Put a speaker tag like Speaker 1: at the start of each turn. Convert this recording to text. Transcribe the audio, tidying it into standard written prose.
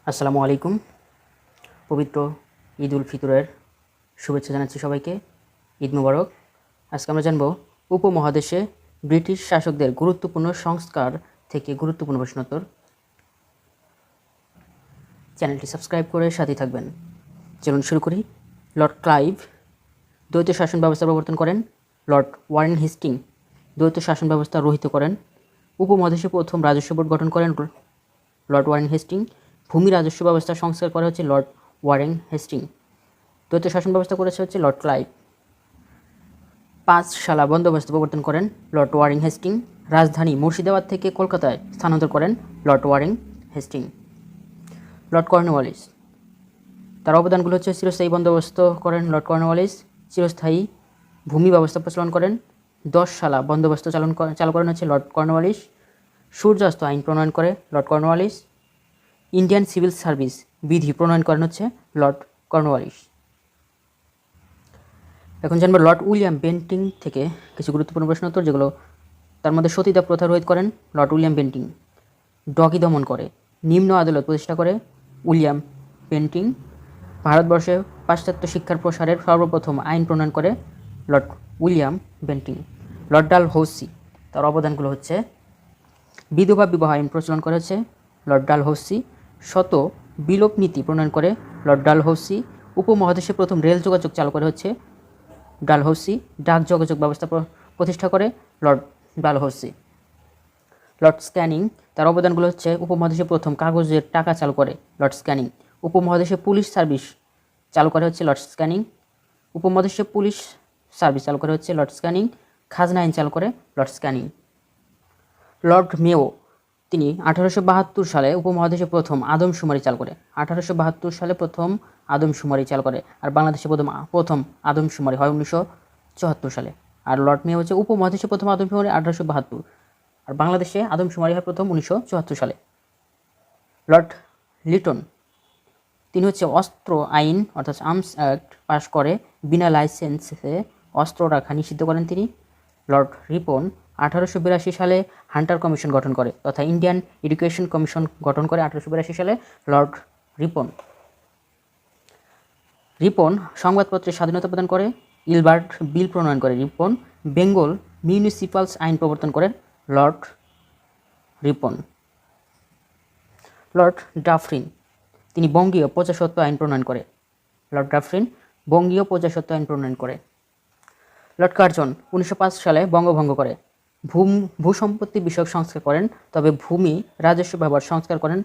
Speaker 1: আসসালামু আলাইকুম। পবিত্র ঈদ উল ফিতরের শুভেচ্ছা জানাচ্ছি সবাইকে। ঈদ মুবারক। আজকে আমরা জানব উপমহাদেশে ব্রিটিশ শাসকদের গুরুত্বপূর্ণ সংস্কার থেকে গুরুত্বপূর্ণ প্রশ্নোত্তর। চ্যানেলটি সাবস্ক্রাইব করে সাথে থাকবেন। চলুন শুরু করি। লর্ড ক্লাইভ দ্বৈত শাসন ব্যবস্থা প্রবর্তন করেন। লর্ড ওয়ারেন হেস্টিং দ্বৈত শাসন ব্যবস্থা রহিত করেন। উপমহাদেশে প্রথম রাজস্ব বোর্ড গঠন করেন লর্ড ওয়ারেন হেস্টিং। ভূমি রাজস্ব ব্যবস্থা সংস্কার করা হচ্ছে লর্ড ওয়ারেন হেস্টিং। দ্বৈত শাসন ব্যবস্থা করেছে হচ্ছে লর্ড ক্লাইভ। পাঁচশালা বন্দোবস্ত প্রবর্তন করেন লর্ড ওয়ারেন হেস্টিং। রাজধানী মুর্শিদাবাদ থেকে কলকাতায় স্থানান্তর করেন Lord Warren Hastings. Lord Cornwallis, তার অবদানগুলো হচ্ছে চিরস্থায়ী বন্দোবস্ত করেন লর্ড কর্নওয়ালিস। চিরস্থায়ী ভূমি ব্যবস্থা প্রচলন করেন। 10 শালা বন্দোবস্ত চালু করেন হচ্ছে লর্ড কর্নওয়ালিস। সূর্যাস্ত আইন প্রণয়ন করে Lord Cornwallis. Indian civil service বিধি প্রণয়ন করেন হচ্ছে লর্ড কর্নওয়ালিস। এখন জানবো লর্ড উইলিয়াম বেন্টিং থেকে কিছু গুরুত্বপূর্ণ প্রশ্নোত্তর, যেগুলো তার মধ্যে সতীদাহ প্রথা রোধ করেন লর্ড উইলিয়াম বেন্টিং। ডগি দমন করে নিম্ন আদালত প্রতিষ্ঠা করে উইলিয়াম বেন্টিং। ভারতবর্ষে পাশ্চাত্য শিক্ষার প্রসারের সর্বপ্রথম আইন প্রণয়ন করে Lord William Bentinck. Lord Dalhousie, তার অবদানগুলো হচ্ছে বিধবা বিবাহ আইন প্রচলন করেছে লর্ড ডালহৌসি। শত বিলোপ নীতি প্রণয়ন করে লর্ড ডালহৌসি। উপমহাদেশে প্রথম রেল যোগাযোগ চালু করে হচ্ছে ডালহৌসি। ডাক যোগাযোগ ব্যবস্থা প্রতিষ্ঠা করে লর্ড ডালহৌসি। লর্ড স্ক্যানিং, তার অবদানগুলো হচ্ছে উপমহাদেশে প্রথম কাগজের টাকা চালু করে লর্ড স্ক্যানিং। উপমহাদেশে পুলিশ সার্ভিস চালু করে হচ্ছে লর্ড স্ক্যানিং। উপমহাদেশে পুলিশ সার্ভিস চালু করে হচ্ছে লর্ড স্ক্যানিং। খাজনা আইন চালু করে লর্ড স্ক্যানিং। লর্ড মেও, তিনি 1872 সালে উপমহাদেশে প্রথম আদমশুমারি চালু করে। 1872 সালে প্রথম আদমশুমারি চালু করে। আর বাংলাদেশে প্রথম আদমশুমারি হয় 1974 সালে। আর লর্ড মেও হচ্ছে উপমহাদেশে প্রথম আদমশুমারি 1872, আর বাংলাদেশে আদমশুমারি হয় প্রথম 1974 সালে। লর্ড লিটন, তিনি হচ্ছে অস্ত্র আইন অর্থাৎ আর্মস অ্যাক্ট পাশ করে বিনা লাইসেন্সে অস্ত্র রাখা নিষিদ্ধ করেন তিনি। লর্ড রিপন 1882 সালে হান্টার কমিশন গঠন করে তথা ইন্ডিয়ান এডুকেশন কমিশন গঠন করে 1882 সালে লর্ড রিপন। রিপন সংবাদপত্রের স্বাধীনতা প্রদান করে। ইলবার্ট বিল প্রণয়ন করে রিপন। বেঙ্গল মিউনিসিপালস আইন প্রবর্তন করেন লর্ড রিপন। লর্ড ডাফরিন, তিনি বঙ্গীয় প্রজাস্বত্ব আইন প্রণয়ন করে। লর্ড ডাফরিন বঙ্গীয় প্রজাস্বত্ব আইন প্রণয়ন করে। লর্ড কার্জন 1905 সালে বঙ্গভঙ্গ করে ভূসম্পত্তি বিষয়ক সংস্কার করেন, তবে ভূমি রাজস্ব ব্যবহার সংস্কার করেন